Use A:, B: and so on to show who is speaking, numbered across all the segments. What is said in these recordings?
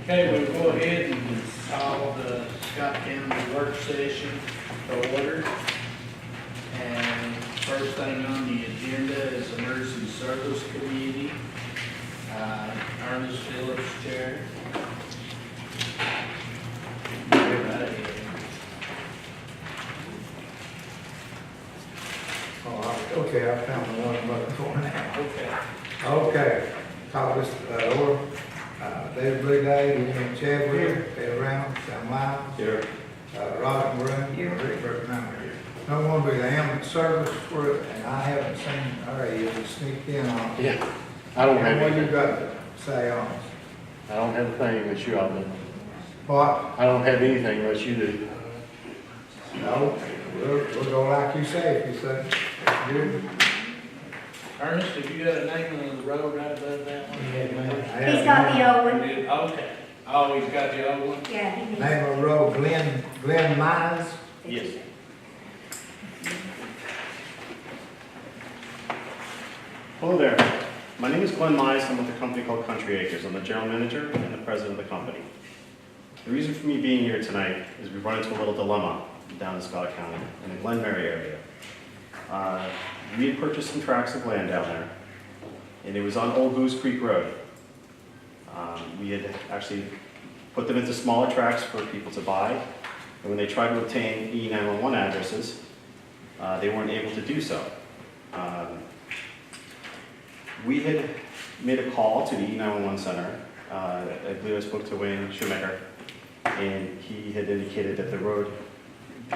A: Okay, we'll go ahead and call the Scott County work session to order. And first thing on the agenda is Emergency Service Committee. Ernest Phillips, Chair. Everybody.
B: Okay, I found the one I'm looking for now.
A: Okay.
B: Okay, call this order. David Blue Day, William Chadwick, Ed Brown, Sam Miles.
C: Here.
B: Rod Maroon. Here. Rick Burton. No one be the ambulance service for it, and I haven't seen her yet. Sneaked in on it.
C: Yeah, I don't have
B: What you
C: anything.
B: got to say on it?
C: I don't have a thing unless you all do.
B: What?
C: I don't have anything unless you do.
B: No, we'll go like you say, if you say. Good.
A: Ernest, have you got a name on the road right above that one?
D: He's got the old one.
A: Okay. Oh, he's got the old one?
D: Yeah, he needs.
B: Name of the road, Glenn Mines.
C: Yes. Hello there. My name is Glenn Mize. I'm with a company called Country Acres. I'm the general manager and the president of the company. The reason for me being here tonight is we've run into a little dilemma down in Scott County, in the Glenmary area. We had purchased some tracts of land down there, and it was on Old Goose Creek Road. We had actually put them into smaller tracts for people to buy, and when they tried to obtain E911 addresses, they weren't able to do so. We had made a call to the E911 center. I believe I spoke to Wayne Schumacher, and he had indicated that the road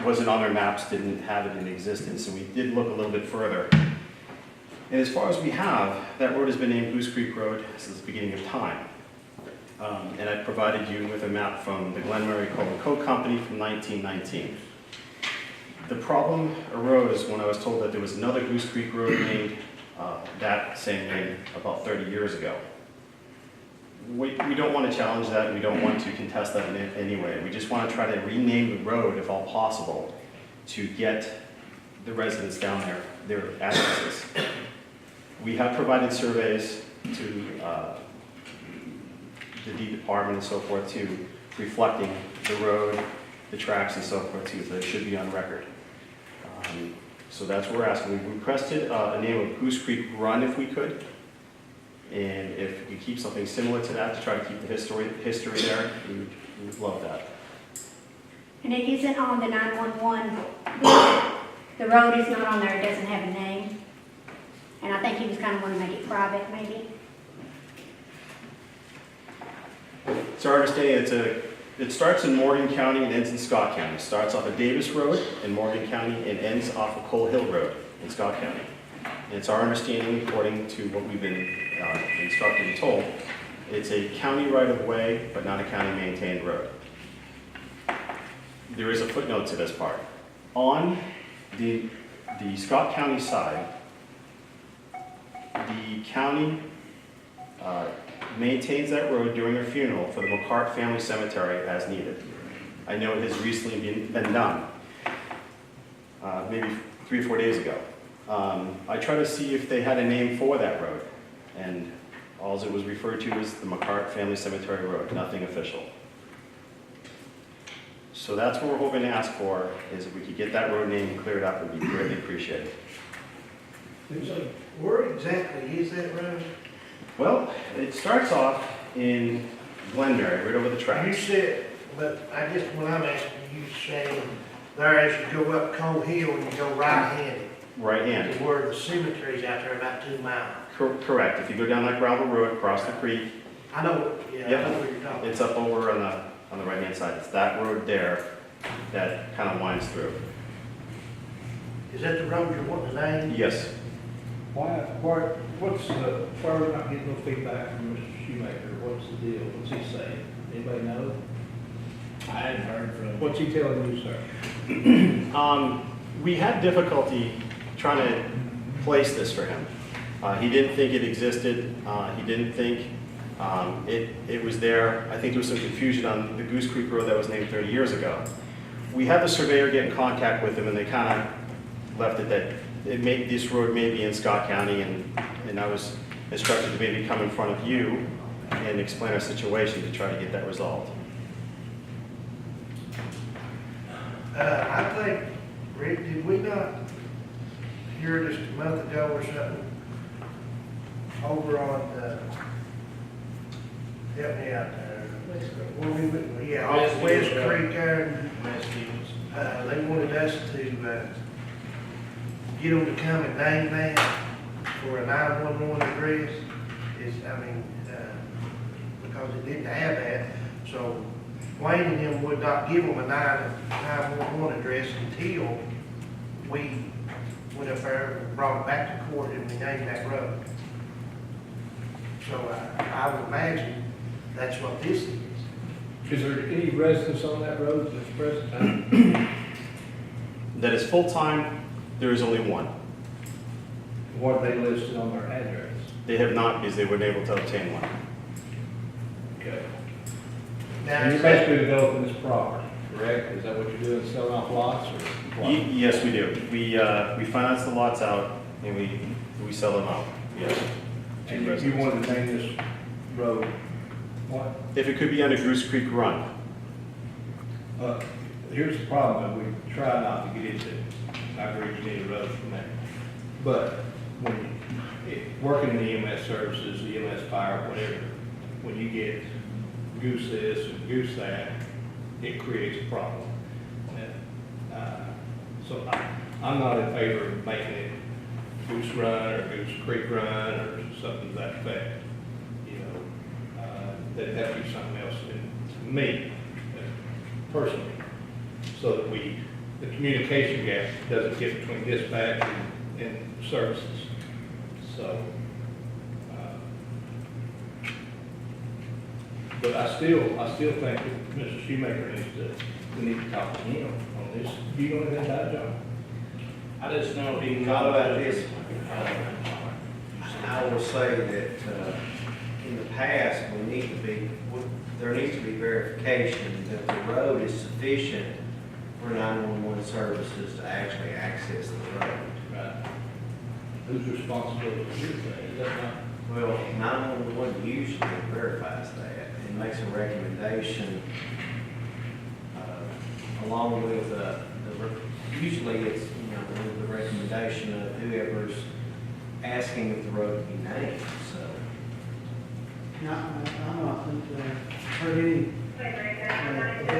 C: wasn't on their maps, didn't have it in existence, so we did look a little bit further. And as far as we have, that road has been named Goose Creek Road since the beginning of time. And I provided you with a map from the Glenmary Coal and Coke Company from 1919. The problem arose when I was told that there was another Goose Creek Road named that same name about 30 years ago. We don't want to challenge that. We don't want to contest that in any way. We just want to try to rename the road, if all possible, to get the residents down there their addresses. We have provided surveys to the deed department and so forth too, reflecting the road, the tracks and so forth too, so it should be on record. So that's what we're asking. We requested a name of Goose Creek Run if we could. And if we keep something similar to that to try to keep the history there, we would love that.
D: And it isn't on the 911 book. The road is not on there, it doesn't have a name. And I think he was kind of wanting to make it private, maybe.
C: It's our understanding it starts in Morgan County and ends in Scott County. It starts off of Davis Road in Morgan County and ends off of Coal Hill Road in Scott County. And it's our understanding, according to what we've been instructed and told, it's a county right-of-way, but not a county-maintained road. There is a footnote to this part. On the Scott County side, the county maintains that road during a funeral for the McCart Family Cemetery as needed. I know it has recently been done, maybe 3 or 4 days ago. I tried to see if they had a name for that road, and all it was referred to as the McCart Family Cemetery Road, nothing official. So that's what we're hoping to ask for, is if we could get that road name cleared up, it would be greatly appreciated.
E: So where exactly is that road?
C: Well, it starts off in Glenmary, right over the
E: You
C: tracks.
E: said, but I guess when I'm asking you, saying there as you go up Coal Hill and you go right-handed.
C: Right hand.
E: To where the cemetery's out there about 2 miles.
C: Correct. If you go down that gravel road, across the creek,
E: I know, yeah,
C: Yep.
E: I know what you're talking about.
C: it's up over on the right-hand side. It's that road there that kind of winds through.
E: Is that the road you're wanting to name?
C: Yes.
F: What's the, why we're not getting no feedback from Mr. Shoemaker? What's the deal? What's he saying? Anybody know?
A: I hadn't heard from him.
F: What's he telling you, sir?
C: We had difficulty trying to place this for him. He didn't think it existed. He didn't think it was there. I think there was some confusion on the Goose Creek Road that was named 30 years ago. We had the surveyor get in contact with him, and they kind of left it that this road may be in Scott County, and I was instructed to maybe come in front of you and explain our situation to try to get that resolved.
E: I think, Rick, did we not hear just a month ago or something over on, help me out there. Where we went, yeah, off West Creek there. They wanted us to, get them to come and name that for a 911 address. Because it didn't have that, so Wayne and him would not give them a 911 address until we went up there and brought it back to court and we named that road. So I would imagine that's what this is.
F: Is there any residents on that road at the present time?
C: That is full-time, there is only one.
F: What are they listed on their address?
C: They have not, because they weren't able to obtain one.
F: Okay.
E: Now,
F: And you're
E: is that-
F: basically developing this property, correct? Is that what you're doing, selling off lots or? what?
C: Yes, we do. We finance the lots out and we sell them out, yes.
F: And you wanted to name this road what?
C: If it could be under Goose Creek Run,
F: Here's the problem, and we try not to get into, I agree with any roads from there. But when, working in the EMS services, the EMS fire, whatever, when you get goose this and goose that, it creates a problem. So I'm not in favor of making it Goose Run or Goose Creek Run or something to that effect. You know, that'd be something else to me, personally, so that the communication gap doesn't get between dispatch and services. So, but I still think that Mr. Shoemaker we need to talk to him on this. Do you know anything about it, John?
G: I just know if you can talk about this, I will say that in the past, there needs to be verification that the road is sufficient for 911 services to actually access the road.
F: Right. Whose responsibility is that? Is that not?
G: Well, 911 usually verifies that and makes a recommendation along with usually it's, with the recommendation of whoever's asking if the road be named, so.
H: No, I'm not heard any,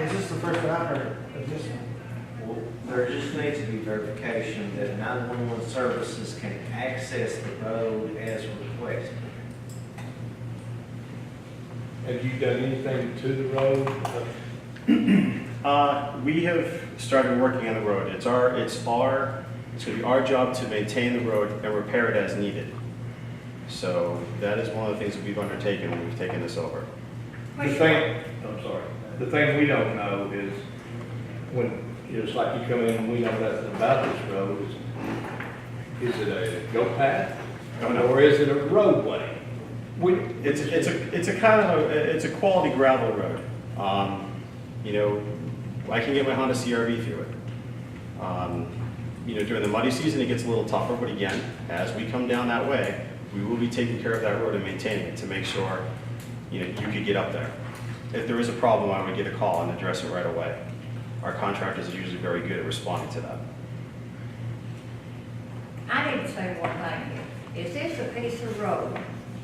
H: is this the first that I've heard of this one?
G: Well, there just needs to be verification that 911 services can access the road as requested.
F: Have you done anything to the road?
C: we have started working on the road. It's going to be our job to maintain the road and repair it as needed. So that is one of the things that we've undertaken when we've taken this over.
F: The thing we don't know is when, it's like you come in and we know nothing about this road, is it a go path? Or is it a roadway?
C: It's a quality gravel road. I can get my Honda CRV through it. During the muddy season, it gets a little tougher, but again, as we come down that way, we will be taking care of that road and maintaining it to make sure, you could get up there. If there is a problem, I would get a call and address it right away. Our contractors are usually very good at responding to that.
I: I need to say one thing here. Is this a piece of road?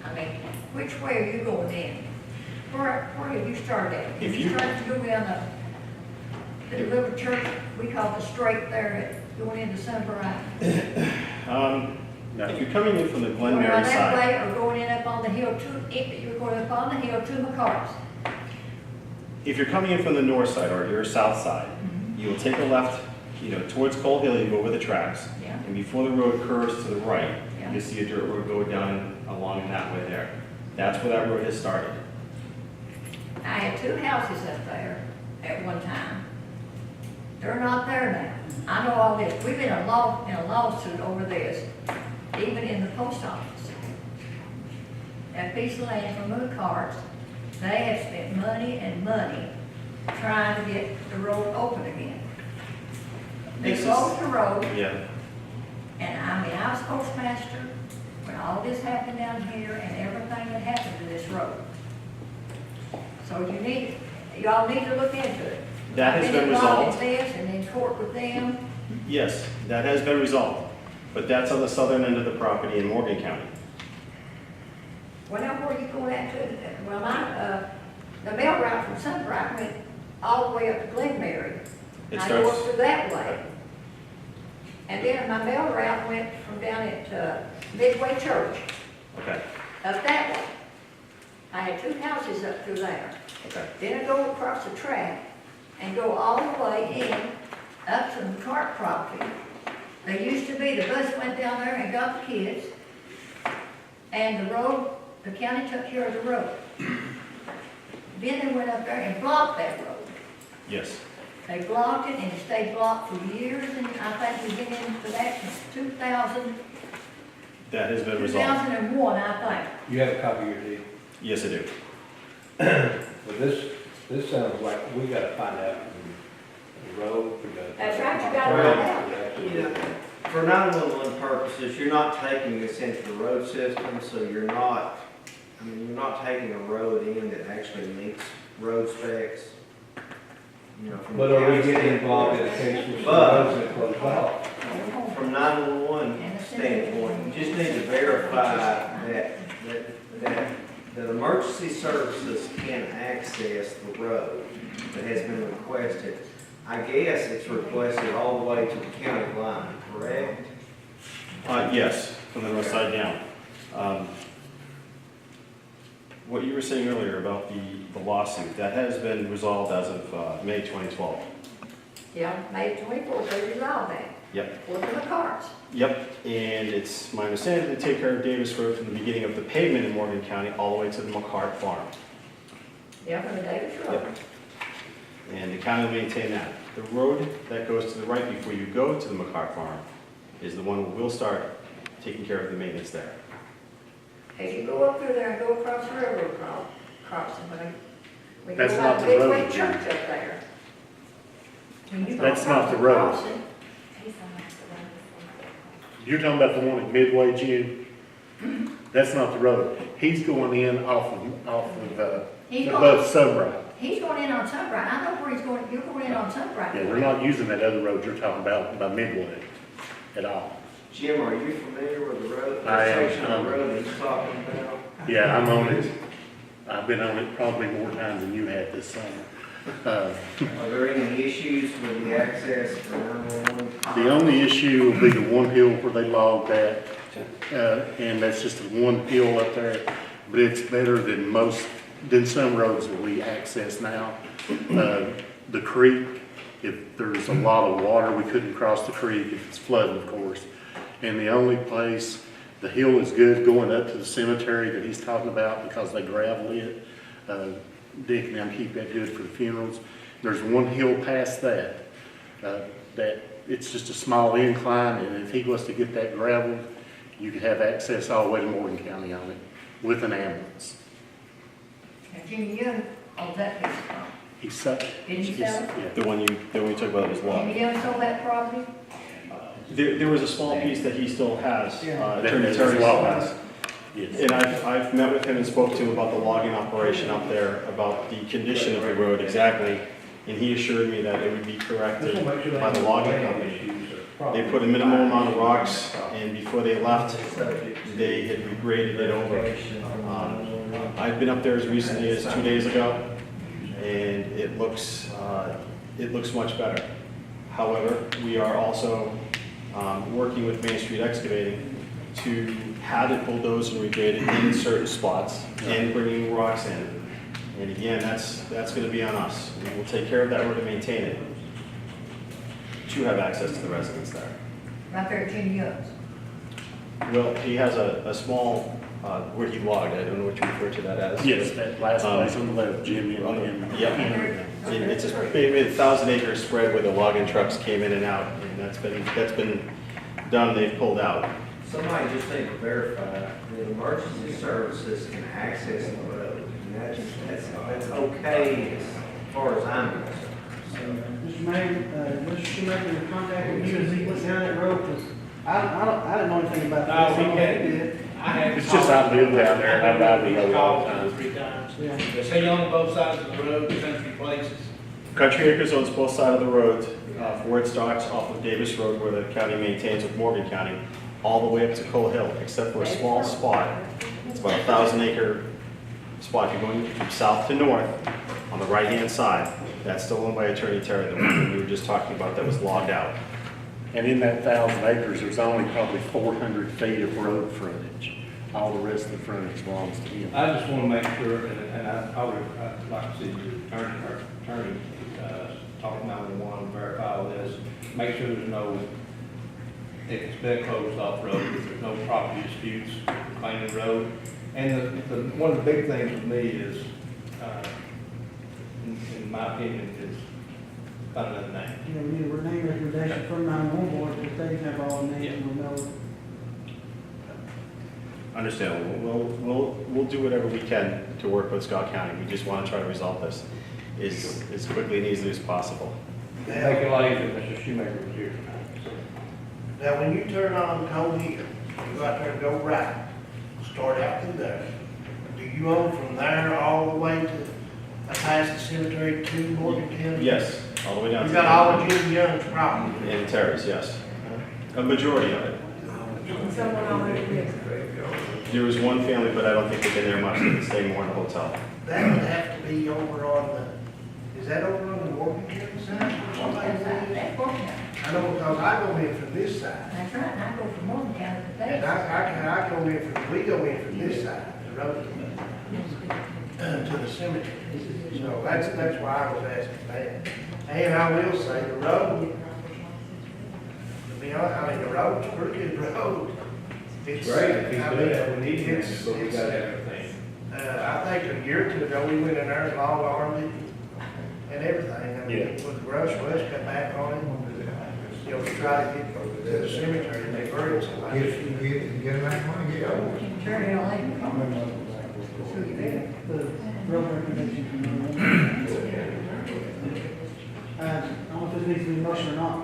I: I mean, which way are you going in? Where have you started at?
C: If
I: If
C: you-
I: you started to go down the little church we call the straight there, going into Sunbright?
C: Now, if you're coming in from the Glen
I: Going
C: Mary
I: around that
C: side,
I: way or going in up on the hill you're going up on the hill to McCart's?
C: if you're coming in from the north side or your south side, you will take a left, towards Coal Hill, you go over the tracks.
I: Yeah.
C: And before the road curves to the right,
I: Yeah.
C: you'll see a dirt road go down along in that way there. That's where that road has started.
I: I had 2 houses up there at one time. They're not there now. I know all this. We've been in a lawsuit over this, even in the post office. That piece of land from the carts, they have spent money and money trying to get the road open again. They
C: This is-
I: closed the road,
C: Yeah.
I: and I was postmaster when all this happened down here and everything that happened to this road. So y'all need to look into it.
C: That has been resolved.
I: I've been involved in this and in court with them.
C: Yes, that has been resolved, but that's on the southern end of the property in Morgan County.
I: Well, now where you going at to? Well, the mail route from Sunbright went all the way up to Glenmary.
C: It
I: I go up
C: starts,
I: through that way. And then my mail route went from down at Midway Church,
C: okay,
I: up that way. I had 2 houses up through there.
C: okay,
I: Then I go across the track and go all the way in, up to the McCart property. There used to be, the bus went down there and got the kids, and the road, the county took care of the road. Then they went up there and blocked that road.
C: yes.
I: They blocked it and it stayed blocked for years, and I think we've been into that since 2000,
C: That has been resolved.
I: 2001, I think.
F: You have a copy of your deed?
C: Yes, I do.
F: Well, this sounds like we gotta find out from the road, we gotta.
I: That's right, you gotta find out.
G: Yeah, for 911 purposes, you're not taking this into the road system, so you're not taking a road in that actually meets road specs. You know, from
F: But
G: the
F: are we
G: county
F: getting involved in a
G: standpoint.
F: case with
G: But-
F: roads that close off?
G: From 911 standpoint, you just need to verify that emergency services can access the road that has been requested. I guess it's requested all the way to the county line, correct?
C: Yes, from the north side down. What you were saying earlier about the lawsuit, that has been resolved as of May 2012.
I: Yeah, May 24th, they resolved that.
C: Yep.
I: For the McCarts.
C: Yep, and it's my understanding to take care of Davis Road from the beginning of the pavement in Morgan County all the way to the McCart Farm.
I: Yeah, from the Davis Road.
C: Yep. And the county will maintain that. The road that goes to the right before you go to the McCart Farm is the one we'll start taking care of the maintenance there.
I: As you go up through there and go across the railroad crossing, we go
J: That's
I: by
J: not
I: the
J: the road,
I: Midway
J: Jim.
I: Church up there. When you go
J: That's not
I: across
J: the road.
I: crossing,
J: You're talking about the one at Midway, Jim? That's not the road. He's going in off of,
I: He's
J: above
I: going,
J: Sunbright.
I: he's going in on Sunbright. I know where he's going, you're going in on Sunbright.
J: Yeah, we're not using that other road you're talking about by Midway at all.
G: Jim, are you familiar with the road,
J: I
G: the
J: am.
G: section of the road he's talking about?
J: Yeah, I'm on it. I've been on it probably more times than you had this summer.
G: Are there any issues with the access for 911?
J: The only issue will be the one hill where they logged that, and that's just the one hill up there, but it's better than some roads that we access now. The creek, if there's a lot of water, we couldn't cross the creek if it's flooding, of course. And the only place, the hill is good going up to the cemetery that he's talking about because they gravel it. Dick and them keep that good for the funerals. There's one hill past that, that it's just a small incline, and if he was to get that gravelled, you could have access all the way to Morgan County on it with an ambulance.
I: And Jimmy Young owns that piece of property.
J: He's such.
I: Did he sell it?
J: Yeah.
C: The one you talked about was law.
I: Jimmy Young sold that property?
C: There was a small piece that he still has, Attorney
J: That is
C: Terry
J: law.
C: still has.
J: Yes.
C: And I've met with him and spoke to him about the logging operation up there, about the condition of the road exactly, and he assured me that it would be corrected by the logging company. They put a minimal amount of rocks, and before they left, they had regraded it over. I've been up there as recently as 2 days ago, and it looks much better. However, we are also working with Main Street Excavating to have it bulldozed and regraded in certain spots and bringing rocks in. And again, that's going to be on us. We will take care of that road and maintain it to have access to the residents there.
I: Right there at Jimmy Young's.
C: Well, he has a small, where he logged, I don't know what you refer to that as.
J: Yes, that last place on the left, Jimmy. and-
C: Yep. And it's maybe 1,000-acre spread where the logging trucks came in and out, and that's been done, they've pulled out.
G: Somebody just need to verify that emergency services can access the road, and that's okay as far as I'm concerned.
H: Mr. Mayor, Mr. Schumacher contacted you as he went down that road, because I didn't know anything about
F: No,
H: this.
F: we
H: I
F: can't.
H: did.
J: It's just I live down there, and I ride the road all the time.
F: 3 times.
A: times.
H: Yeah.
A: Is he on both sides of the road, country places?
C: Country Acres owns both sides of the road, from where it starts off of Davis Road, where the county maintains with Morgan County, all the way up to Coal Hill, except for a small spot. It's about a 1,000-acre spot. If you're going from south to north, on the right-hand side, that's still owned by Attorney Terry, the one we were just talking about that was logged out.
J: And in that 1,000 acres, there's only probably 400 feet of road frontage. All the rest of the frontage belongs to him.
F: I just want to make sure, and I'd like to see the attorney, talk to 911, verify all this, make sure there's no, if it's been closed off road, if there's no property disputes, claiming road. And one of the big things with me is, in my opinion, is finding a name.
H: You know, we need a name recommendation from 911 board, because they have all the names and we'll know.
C: Understandable. We'll do whatever we can to work with Scott County. We just want to try to resolve this as quickly and easily as possible.
F: Make it life if Mr. Shoemaker was here tonight.
E: Now, when you turn on Coal Hill, you go out there and go right, start out through there. Do you own from there all the way to, past the cemetery to Morgan County?
C: Yes, all the way down to.
E: You got all of Jim Young's property?
C: And Terry's, yes. A majority of it.
I: Someone already lives.
C: There was one family, but I don't think they've been there much. They stay more in the hotel.
E: That would have to be over on the, is that over on the Morgan County side?
I: That's Morgan.
E: I know, because I go in from this side.
I: That's right, and I go from Morgan County to
E: And I go in from, we go in from this side, the road to the cemetery. So that's why I was asking that. And I will say, the road, to be honest, I mean, the road's a pretty good road. It's
F: Great, if he's
E: I
F: doing
E: mean,
F: that, we need him,
E: it's-
F: but we
E: it's-
F: gotta have everything.
E: I think a year or two ago, we went in there and long armed it and everything. I mean,
J: Yeah.
E: with the brush, cut back on it. You know, to try to get to the cemetery and they buried somebody.
B: Get that money, get over.
I: Sure, you don't like it.
H: The road recommendation from 911. I don't know if this needs to be a motion or not,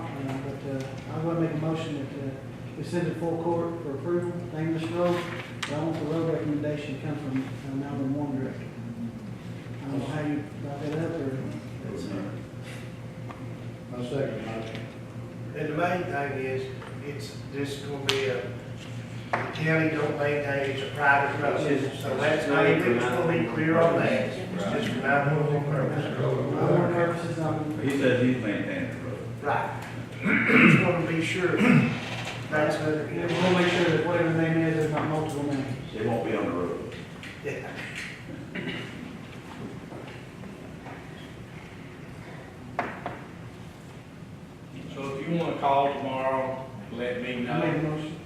H: but I'm going to make a motion that we send it full court for approval, name this road, but I want the road recommendation to come from 911 director. I don't know how you brought that up, or.
F: I'll second the motion.
E: And the main thing is, it's just gonna be the county don't maintain, it's a private road. So that's not, it's gonna be clear on that. It's just for 911 purposes.
H: 911 purposes,
K: He said he's maintaining the road.
E: Right. It's gonna be sure that's under,
H: we'll make sure that whatever the name is, there's not multiple names.
K: It won't be on the road.
E: yeah.
A: So if you wanna call tomorrow, let me
H: I made a
A: know.
H: motion.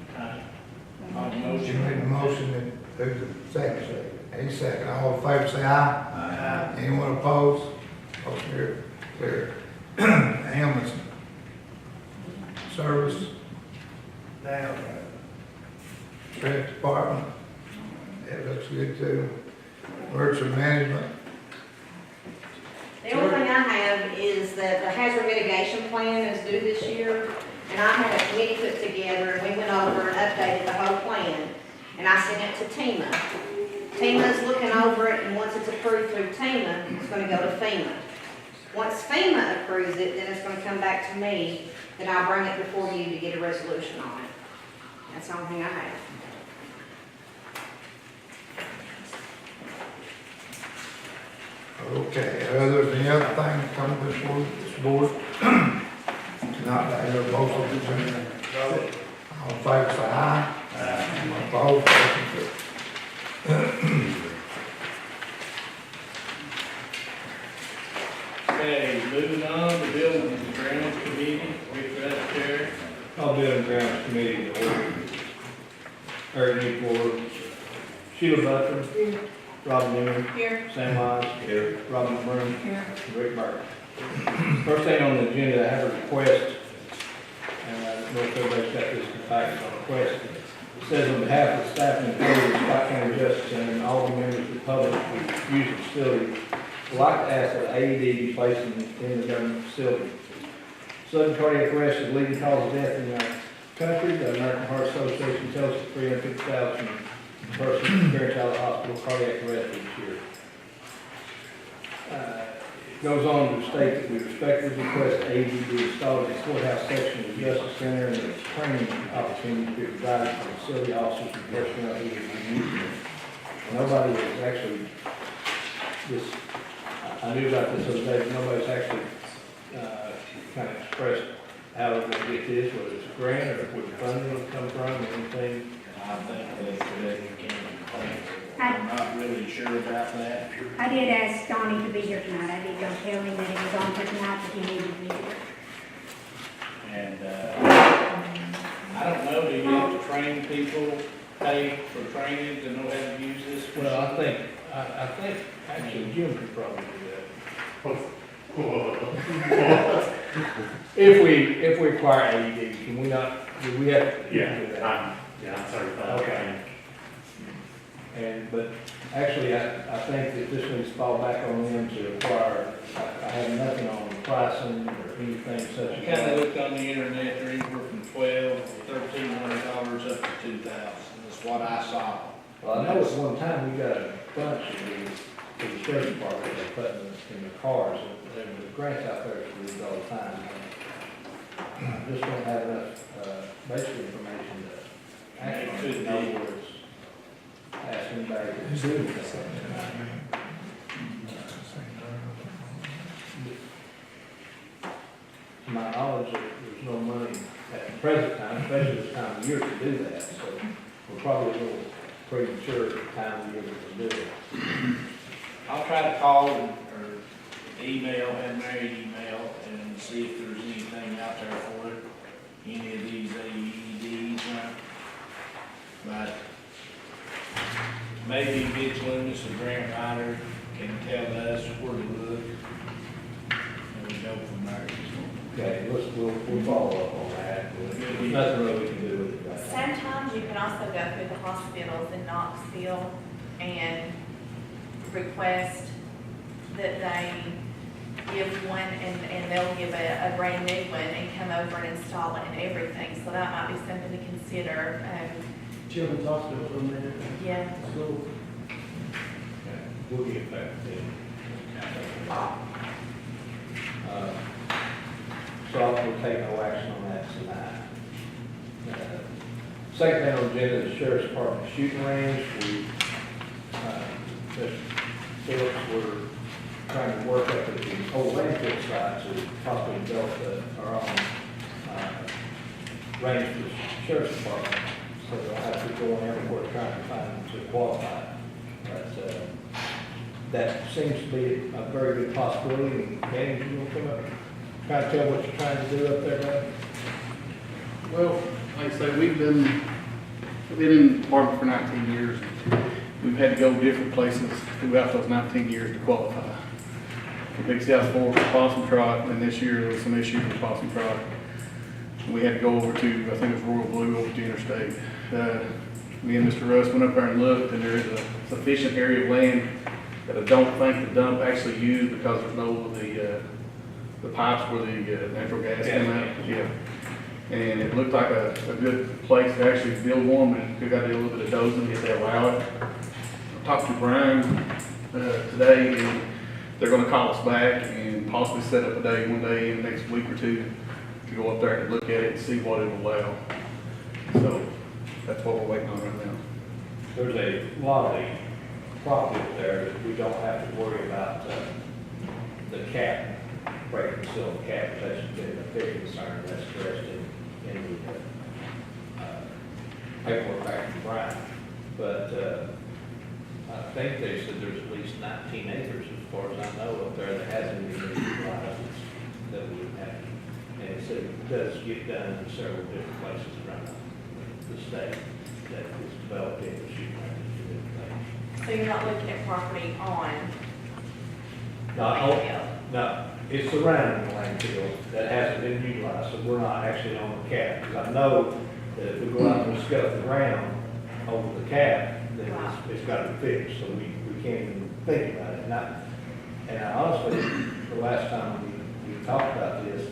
A: On the
B: She
A: motion.
B: made the motion, that who's the second? Any second, all in favor, say aye. Anyone opposed? Motion carried. Clear. Ambulance service,
E: Now,
B: sheriff department, that looks good too. Emergency management,
L: The only thing I have is that the hazard mitigation plan is due this year, and I had a committee put together, and we went over and updated the whole plan, and I sent it to TEMA. TEMA's looking over it, and once it's approved through TEMA, it's gonna go to FEMA. Once FEMA approves it, then it's gonna come back to me, then I'll bring it before you to get a resolution on it. That's the only thing I have.
B: okay, others, any other thing coming before this board? Not, I hear a motion to adjourn. All in favor, say aye. Opposed, motion carried.
A: Okay, moving on to building and grounds committee, Rick Chair.
F: I'll do a grounds committee to order. Urging for Sheila Butler, Robin Newman,
L: Here.
F: Sam Lyons,
C: Here.
F: Robin Broom,
I: Here.
F: and Rick Burke. First thing on the agenda, I have a request, and I don't know if everybody's got this in package on request. It says on behalf of the staff and employees of Scott County Justice Center and all the members of the public who use the facility, I'd like to ask that AED be placed in the government facility. Sudden cardiac arrest is the leading cause of death in our country. The American Heart Association tells us 350,000 persons experience out of hospital cardiac arrest each year. goes on to state that we respectfully request AED be installed in the courthouse section of the Justice Center and that training opportunities be provided for facility officers and personnel who will be using it. Nobody has actually, I knew about this other day, but nobody's actually, kind of expressed how they're gonna get this, whether it's a grant or where the funding will come from or anything.
A: I think they can, I'm not really sure about that.
D: I did ask Donnie to be here tonight. I did go tell him that he was on for tonight, but he needed to be here.
A: And, I don't know, do you have to train people, pay for training to know how to use this?
F: Well, I think actually Jim could probably do that. If we require AED, can we not, do we have to do that?
J: I'm certified.
F: Okay. But actually, I think that this needs to fall back on them to acquire, I have nothing on pricing or anything such
A: I
F: as
A: kinda
F: that.
A: looked on the internet, they're anywhere from $1,200 up to $2,000, that's what I saw.
F: Well, I know at one time we got a bunch of these for the sheriff's department, they put in the cars, and there was grants out there for these all the time. I just don't have enough, basic information to actually know where it's asking anybody to do anything. To my knowledge, there's no money at the present time, especially this time of year, to do that, so we're probably a little premature at the time of year to do it.
A: I'll try to call or email, have Mary email and see if there's anything out there for it, any of these AEDs, but maybe Mitch Loomis, the grant writer, can tell us where to look, and we go from there.
F: Okay, we'll follow up on that. There's nothing really we can do with it right now.
M: Sometimes you can also go through the hospitals in Knoxville and request that they give one and they'll give a brand new one and come over and install it and everything. So that might be something to consider.
H: Children's hospital from there.
M: Yeah.
H: School.
F: Okay, we'll get back to them. So we'll take no action on that tonight. Second thing on the agenda is Sheriff's Department shooting range. We, Mr. Phillips, we're trying to work up at the old landfill site to possibly develop our own range for the Sheriff's Department. So we'll have to go on there, we're trying to find to qualify. But that seems to be a very good possibility. And Danny, you want to come up and try to tell what you're trying to do up there, bud?
N: Well, like I say, we've been in the department for 19 years. We've had to go different places throughout those 19 years to qualify. The Big South Fork, Possum Trot, and this year there was some issues with Possum Trot. We had to go over to, I think it was Royal Blue, over to Interstate. Me and Mr. Russ went up there and looked, and there is a sufficient area of land that I don't think the dump actually used because there's no of the pipes where the natural gas came out. Yeah. And it looked like a good place to actually build one, and we got to do a little bit of dozing if they allow it. I talked to Brian today, and they're going to call us back and possibly set up a day, one day in the next week or two, to go up there and look at it and see what it will allow. So that's what we're waiting on right now.
F: There's a lot of property up there that we don't have to worry about the cap, breaking the silver cap, that's been a big concern, that's addressed in the paperwork back from Brian. But I think they said there's at least 19 acres, as far as I know, up there that hasn't been utilized that we have. And it said it does get done in several different places around the state that is developed in the shooting range.
M: So you're not looking at property on
F: No,
M: landfill?
F: no, it's surrounding the landfill that hasn't been utilized, so we're not actually on the cap. Because I know that if we go out and scuff the ground over the cap, then it's got to be fixed, so we can't even think about it. And I honestly, the last time we talked about this,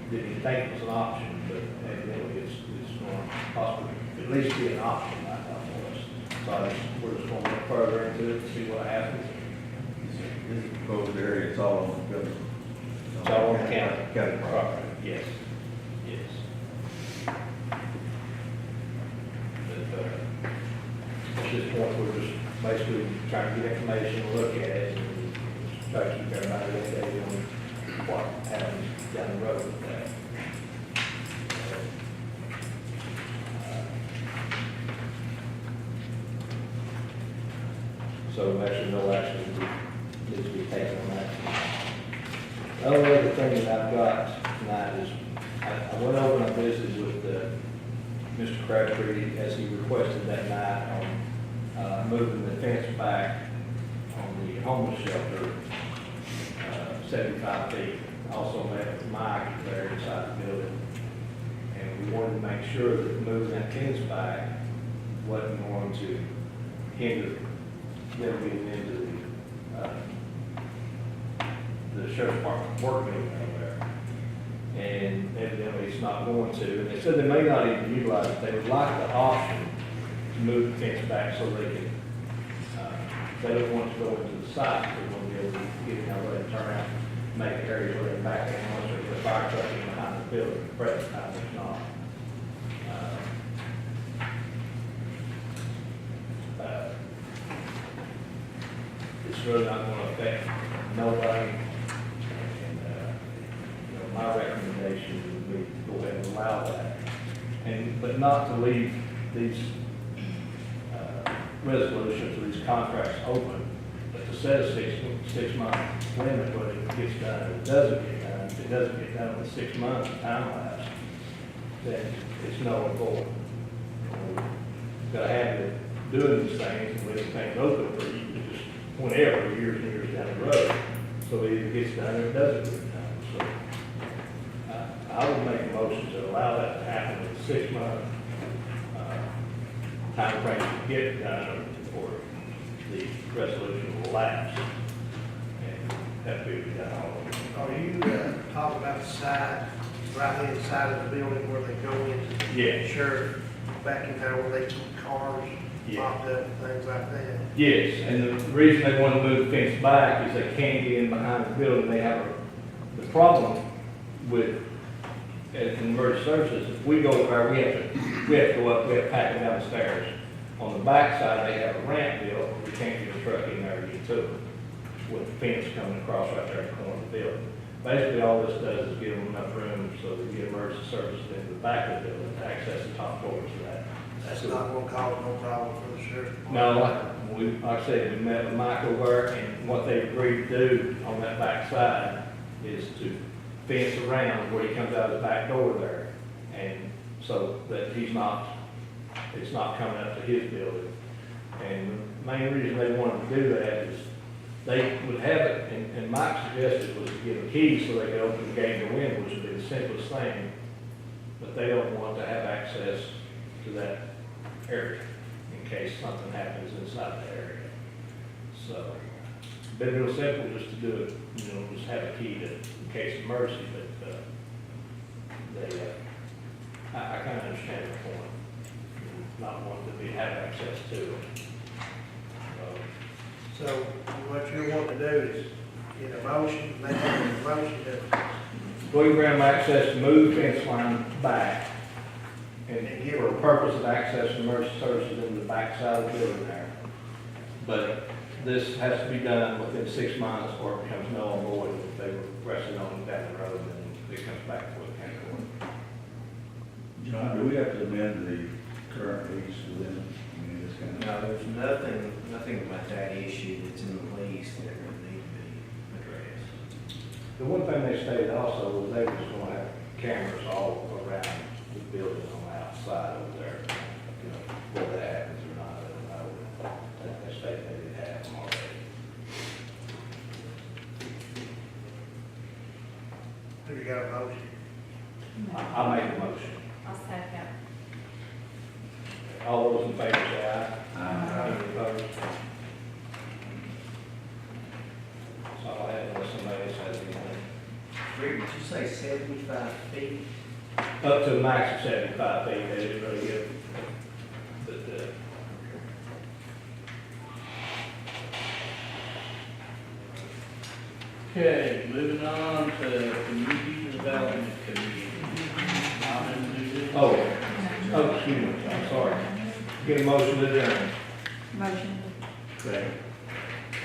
F: didn't even think it was an option, but evidently it's going to possibly at least be an option right now for us. So we're just going to look further into it and see what happens.
K: This is proposed area, it's all on the government County property.
F: Yes, yes. But, at this point, we're just basically trying to get information, look at it, and try to keep everybody updated on what happens down the road with that. So actually, no action needs to be taken on that. The only other thing that I've got tonight is, I went over and I visited with Mr. Crabtree as he requested that night on moving the fence back on the homeless shelter 75 feet. Also met with Mike there inside the building. And we wanted to make sure that moving that fence back wasn't going to hinder them getting into the sheriff's department work meeting over there. And evidently it's not going to. And they said they may not even utilize it. They would like the option to move the fence back so they can, they don't want to go into the site. They want to be able to get in there and turn around, make areas where they back in once there's a fire truck in behind the building. At the present time, there's not. It's really not going to affect nobody. And, my recommendation would be to go ahead and allow that. But not to leave these resolutions or these contracts open, but to set a six-month limit when it gets done. If it doesn't get done, if it doesn't get done in 6 months time lapse, then it's null and void. We've got to have it doing these things and leave things open for you just whenever, years and years down the road. So it either gets done or it doesn't get done. So I would make a motion to allow that to happen in 6 months time frame to get it done or the resolution will lapse. And that will be done all over.
E: Are you talking about the side, right hand side of the building where they go into?
F: Yeah.
E: Sure, back in there where they put cars
F: Yeah.
E: popped up, things like that.
F: Yes, and the reason they want to move the fence back is they can't get in behind the building. They have the problem with, as in emergency services, if we go there, we have to go up, we have to pack them down the stairs. On the back side, they have a ramp built, where we can't get a truck in there to get to it, with the fence coming across right there in the corner of the building. Basically, all this does is give them enough room so they get emergency services into the back of the building to access the top floors of that.
E: That's not gonna cause no problem for the sheriff.
F: No, like I said, we met with Mike over there, and what they agreed to do on that back side is to fence around where he comes out of the back door there. And so that it's not coming up to his building. And the main reason they wanted to do that is they would have it, and Mike suggested was to give a key so they could open the gate and go in, which would be the simplest thing. But they don't want to have access to that area in case something happens inside the area. So it's been real simple just to do it, just have a key to, in case of emergency, but I kind of understand the point, not wanting to have access to it.
E: So what you want to do is, get a motion, make a motion that,
F: We grant them access to move fence line back and
E: give
F: for the purpose of access to emergency services in the back side of the building there. But this has to be done within 6 months or it becomes null and void if they were pressing on it down the road and it comes back to the county court.
K: John, do we have to amend the current lease with them? I mean, it's kind of.
G: No, there's nothing about that issue that's in the lease that would need to be addressed.
F: The one thing they stated also was they was going to have cameras all around the building on the outside over there. Whether that happens or not, I don't know. They stated they did have them already.
E: have you got a motion?
F: I made the motion.
M: I'll second.
F: All those in favor say aye.
K: Aye.
F: Any opposed? That's all I have unless somebody else has anything.
G: Rick, did you say 75 feet?
F: Up to a max of 75 feet, they didn't really give, but,
A: Okay, moving on to Community Development Committee. Robin, do this?
F: Oh, excuse me, I'm sorry. Get a motion to adjourn.
I: Motion.
F: Second.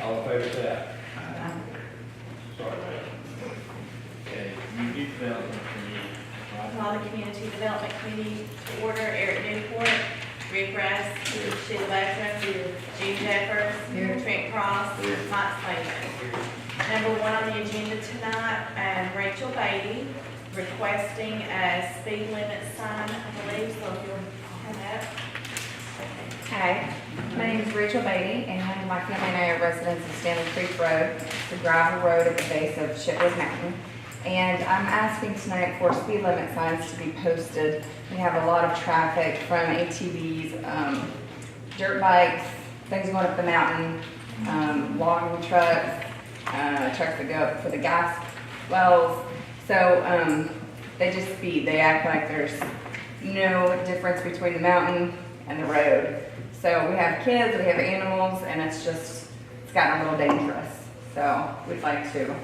F: All in favor, say aye. Sorry, man.
A: Okay, Community Development Committee. Robin?
M: Call the Community Development Committee to order. Eric Newport, Rick Rice, Sheila Baker, Gene Jeffers, Trent Cross, Mike Slavin. Number one on the agenda tonight, Rachel Beatty requesting a speed limit sign, I believe, so if you'll have that.
O: Hi, my name is Rachel Beatty, and I have my family and I are residents of Stanley Creek Road. It's a gravel road at the base of Chipwood Mountain. And I'm asking tonight for speed limit signs to be posted. We have a lot of traffic from ATVs, dirt bikes, things going up the mountain, logging trucks, trucks that go up for the gas wells. So they just speed. They act like there's no difference between the mountain and the road. So we have kids, we have animals, and it's gotten a little dangerous. So we'd like to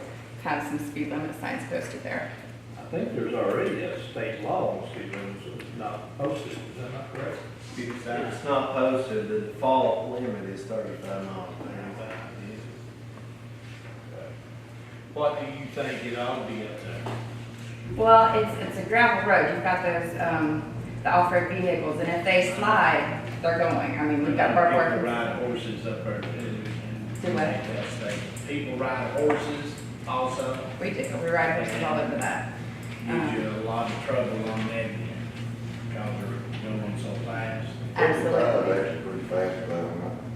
O: have some speed limit signs posted there.
F: I think there's already a state law on speed limits, so it's not posted, is that not correct?
G: It's not posted, the default limit is 35 miles per hour.
A: What do you think it ought to be up there?
O: Well, it's a gravel road. You've got those, the off-road vehicles, and if they slide, they're going. I mean, we've got barbed wire.
A: People ride horses up there too.
O: Do what?
A: That state. People ride horses also.
O: We do. We ride horses all over that.
A: Gives you a lot of trouble on that end, because they're going so fast.
O: Absolutely.
P: Actually pretty fast,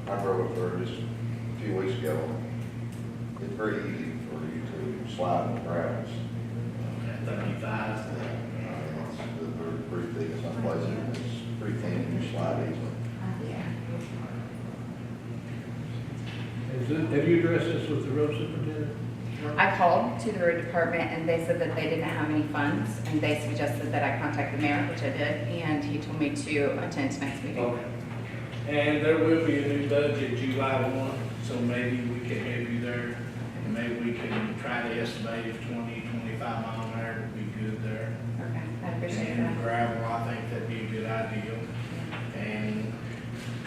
P: but I drove up there just a few weeks ago. It's very easy for you to slide on the gravels.
A: At 35.
P: They're pretty thick in some places, it's pretty thin, and you slide easily.
F: Have you addressed this with the road superintendent?
O: I called to the road department, and they said that they didn't have any funds, and they suggested that I contact the mayor, which I did, and he told me to attend tonight's meeting.
A: Okay. And there will be a new budget July 1, so maybe we can help you there. And maybe we can try to estimate if 20, 25 mile an hour would be good there.
O: Okay, I appreciate
A: And
O: that.
A: gravel, I think that'd be a good idea. And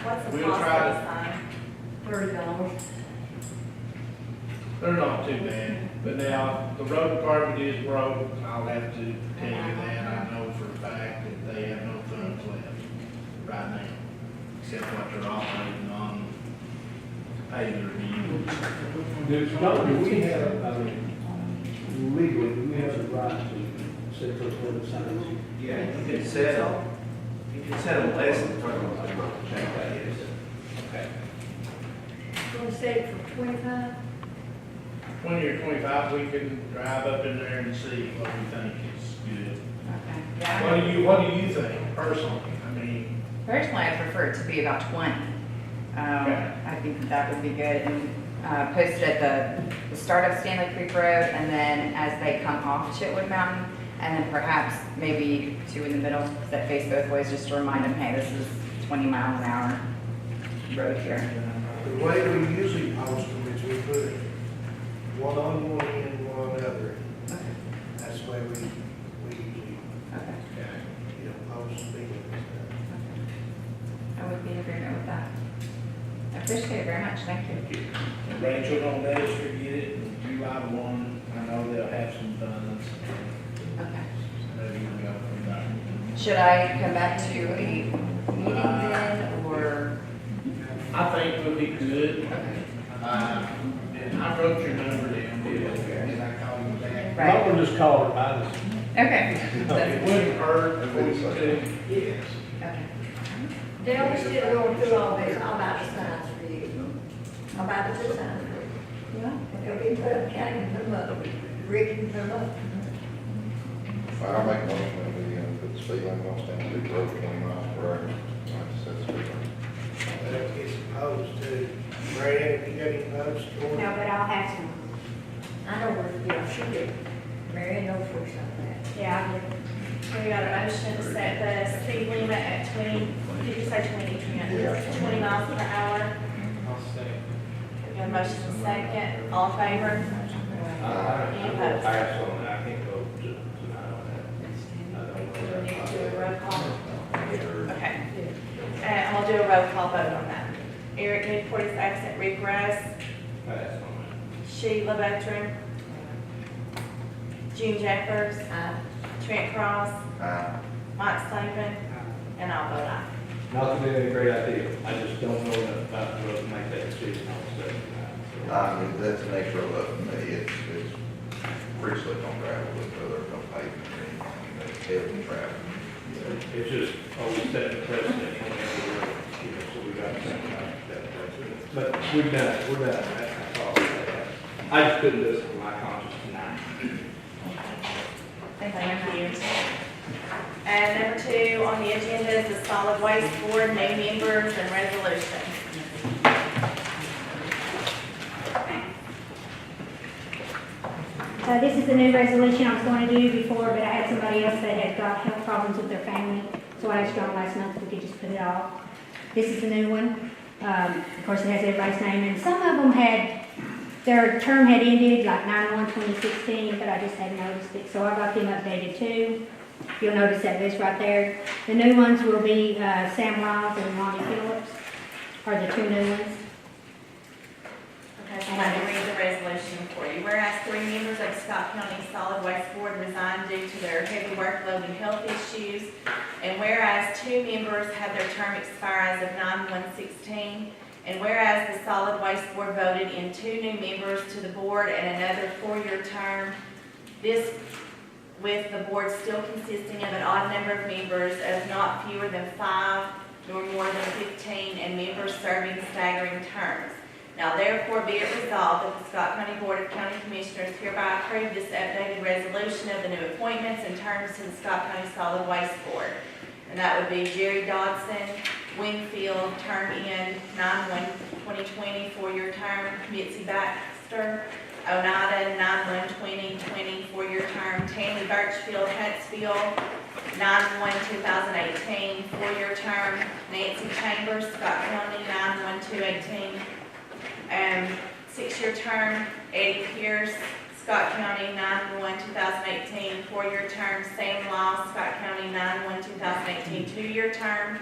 M: What's the
A: we'll
M: cost
A: try
M: of
A: to,
M: the sign?
I: $30.
A: they're not too bad. But now, the road department is broke. I'll have to tell you that. I know for a fact that they have no funds left right now, except what they're operating on pay their bills.
F: Do we have, I mean, legally, do we have the right to set those limit signs?
G: Yeah, you can set them less than 30 miles per hour.
A: Okay.
I: You want to set it for 25?
A: 20 or 25, we can drive up in there and see what we think is good.
O: Okay. Yeah.
A: What do you think personally? I mean,
O: Personally, I prefer it to be about 20.
A: Okay.
O: I think that would be good, and posted at the start of Stanley Creek Road, and then as they come off Chitwood Mountain, and then perhaps maybe 2 in the middle that face both ways, just to remind them, hey, this is 20 miles an hour road here.
E: The way we usually post them is we put one on one end, one on the other. That's the way we usually,
O: Okay.
E: post speed limits.
O: I would be in agreement with that. I appreciate it very much, thank you.
A: and Rachel, don't let us forget it. July 1, I know they'll have some funds.
O: Okay.
A: Maybe we'll go from there.
O: Should I come back to a meeting then, or?
A: I think we'll be good. And I wrote your number down, did I call you back?
O: Right.
F: I would just call it, I just,
O: Okay.
A: It wouldn't hurt if we could. Yes.
O: Okay.
I: They'll still going through all this, I'll buy the signs for you. I'll buy the 2 signs for you. Yeah. They'll be put up, county can put them up, Rick can put them up.
P: I'll make a motion that we put the speed limit on Stanley Creek Road 20 miles per hour. Like I said, speed limit.
E: That gets posed too. Brad, you got any posts?
D: No, but I'll have some.
I: I know where, yeah, she did. Marion knows where something at.
D: Yeah, I did.
M: We got a motion to set the speed limit at 20, did you say 20, Trent? 20 miles per hour.
A: I'll say.
M: We got a motion and a second, all in favor?
F: I'm gonna pass on that, I can't vote tonight on that.
M: Do we need to do a roll call? Okay. I'll do a roll call vote on that. Eric Newport is absent. Rick Russ,
F: Pass on
M: Sheila Veteran, June Jeffers, Trent Cross, Mike Slavin, and I'll vote aye.
F: that. Not that it's a great idea, I just don't know enough about the road to make that decision on stuff tonight.
P: That's an extra look for me, it's pretty slick on gravel, but other no pavement or anything, it's heavy traffic.
F: It's just always setting precedent whenever we're, so we got to think about that. But we've done it, we're done, that's all. I just couldn't do this for my conscience tonight.
M: Thank you. And number 2 on the agenda is the solid waste board, new members and resolutions.
D: This is the new resolution I was going to do before, but I had somebody else that had got health problems with their family, so I asked John last month if we could just put it off. This is the new one. Of course, it has everybody's name, and some of them had, their term had ended, like 9/1/2016, but I just hadn't noticed it, so I got them updated too. You'll notice that list right there. The new ones will be Sam Lyles and Ronnie Phillips, are the 2 new ones.
M: Okay, so let me read the resolution for you. Whereas 3 members of Scott County Solid Waste Board resigned due to their heavy workload and health issues, and whereas 2 members had their term expire as of 9/1/16, and whereas the Solid Waste Board voted in 2 new members to the board and another 4-year term, this with the board still consisting of an odd number of members of not fewer than 5 nor more than 15, and members serving staggering terms. Now therefore be it resolved that the Scott County Board of County Commissioners hereby approve this updated resolution of the new appointments and terms to the Scott County Solid Waste Board. And that would be Jerry Dodson, Wingfield, term end 9/1/2020, 4-year term. Mitzi Baxter, Oneida, 9/1/2020, 4-year term. Tammy Birchfield, Huntsville, 9/1/2018, 4-year term. Nancy Chambers, Scott County, 9/1/2018, 6-year term. Eddie Pierce, Scott County, 9/1/2018, 4-year term. Sam Law, Scott County, 9/1/2018, 2-year term.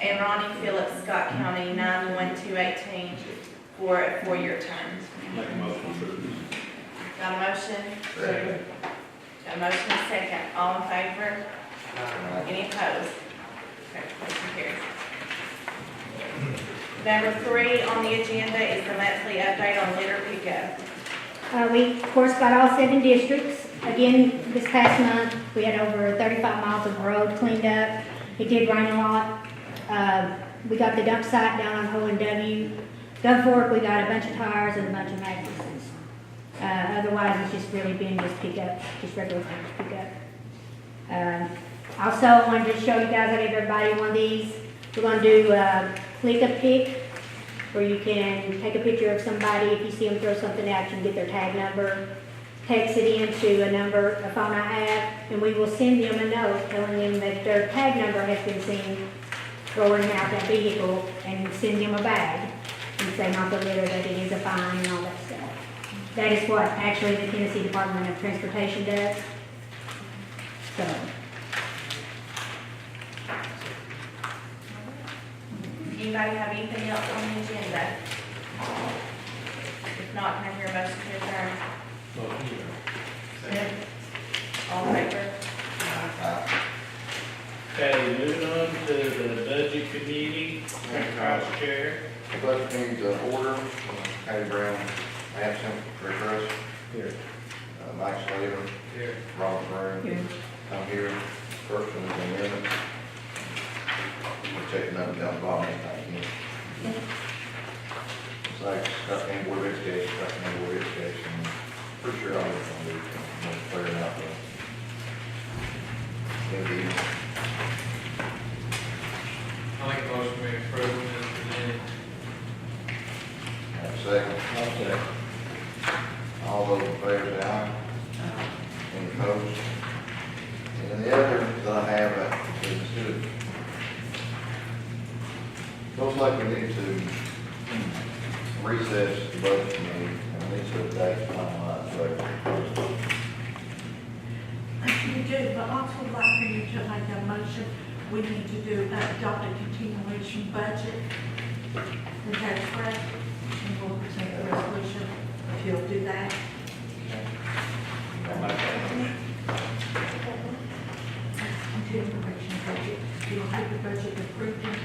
M: And Ronnie Phillips, Scott County, 9/1/2018, for a 4-year term.
F: Make a motion for this.
M: Got a motion?
P: Second.
M: Got a motion and a second. All in favor? Any opposed? Okay, motion carries. Number 3 on the agenda is the monthly update on litter pickup.
D: We, of course, got all 7 districts. Again, this past month, we had over 35 miles of road cleaned up. It did rain a lot. We got the dump site down on O&W. Gulf Fork, we got a bunch of tires and a bunch of mattresses. Otherwise, it's just really been just pick up, just regular things to pick up. Also, I wanted to show you guys, I gave everybody one of these. We're going to do click a pic, where you can take a picture of somebody. If you see them throw something out, you can get their tag number, text it into a number, a phone I have, and we will send them a note telling them that their tag number has been seen throwing out that vehicle, and send them a bag and say not the litter, that it is a fine and all that stuff. That is what actually the Tennessee Department of Transportation does. So.
M: Anybody have anything else on the agenda? If not, can I hear a motion to adjourn?
F: Motion.
M: All in favor?
A: Okay, moving on to the budget committee, Vice Chair.
P: The budget needs to order, Patty Brown absent, Rick Russ.
F: Here.
P: Mike Slater.
A: Here.
P: Robert Brown.
D: Here.
P: I'm here, first one is the minutes. We're checking up down the bottom, I think. It's like, Scott County Board of Education, pretty sure all of it's gonna be, clear it out, but. It'll be,
A: I make a motion we approve as presented.
P: have a second.
F: I'll say.
P: All those in favor say aye. Any opposed? And then the other that I have, is good. Looks like we need to recess the budget committee, and we need to have dates finalized.
Q: You do, but also like for you to make a motion, we need to do, adopt a continuation budget. And that's right, and we'll present the resolution, if you'll do that. Continuation budget, you'll have the budget approved, and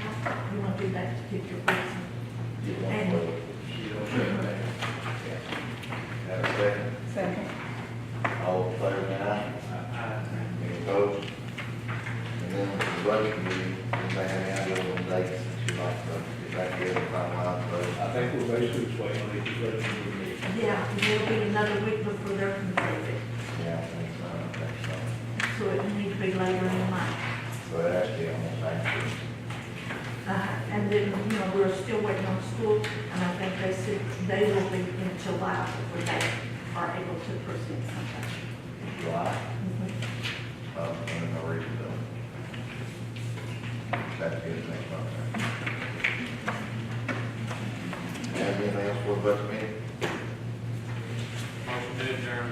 Q: you want to do that to get your reason. And
P: Have a second?
O: Second.
P: All in favor, aye? Any opposed? And then the budget committee, anybody have any idea on dates that you'd like to get back together and finalize the budget?
F: I think we're basically just waiting on these resolutions.
Q: yeah, it'll be another week before they're completed,
P: Yeah, I think so.
Q: so it will need to be later in the month.
P: So it has to be almost after.
Q: And then, you know, we're still waiting on school, and I think they said they will be in July before they are able to present something.
P: July, when the reason though. That's good, thanks about that. Have anything else for the budget meeting?
A: Motion to adjourn.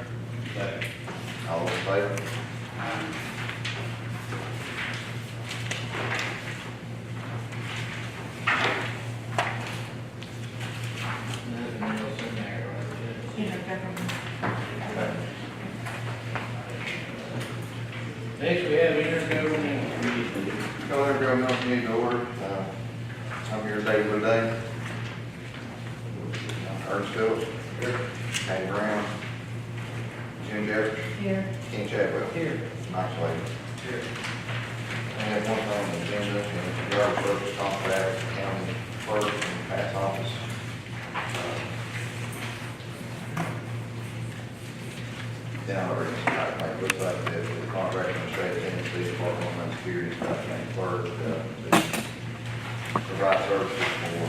F: Second.
P: All in favor?
A: Nothing else in there, right?
Q: Intergovernmental.
A: Next, we have intergovernmental meeting.
P: Call everyone else need to order. I'm here David Lede. Ernest Phillips. Here. Patty Brown. Jim Jeffers.
Q: Here.
P: Ken Chadwell.
A: Here.
P: Mike Slade.
A: Here.
P: I have one thing on the agenda, and the yard service contract, county clerk and Pat's office. Down there, it looks like the contract in the state of Tennessee, Department of Homeland Security, county clerk, to provide services for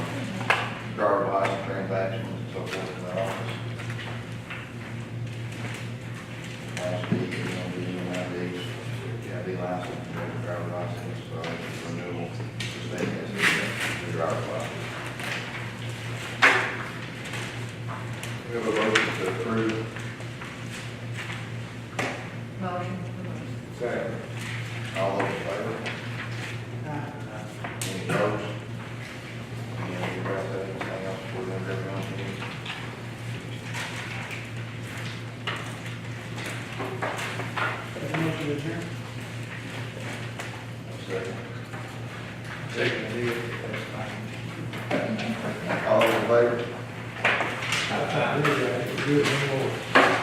P: driver license transactions and so forth in the office. Last week, you know, the ID license, the driver license, renewal, the state has the driver license. We have a motion to approve.
I: Motion.
P: Second. All those in favor? Any opposed? Any other guys have anything else for them, everyone?
H: Make a motion to adjourn.
P: Second.
A: Second,
P: All those in favor?
B: I do that, do it anymore.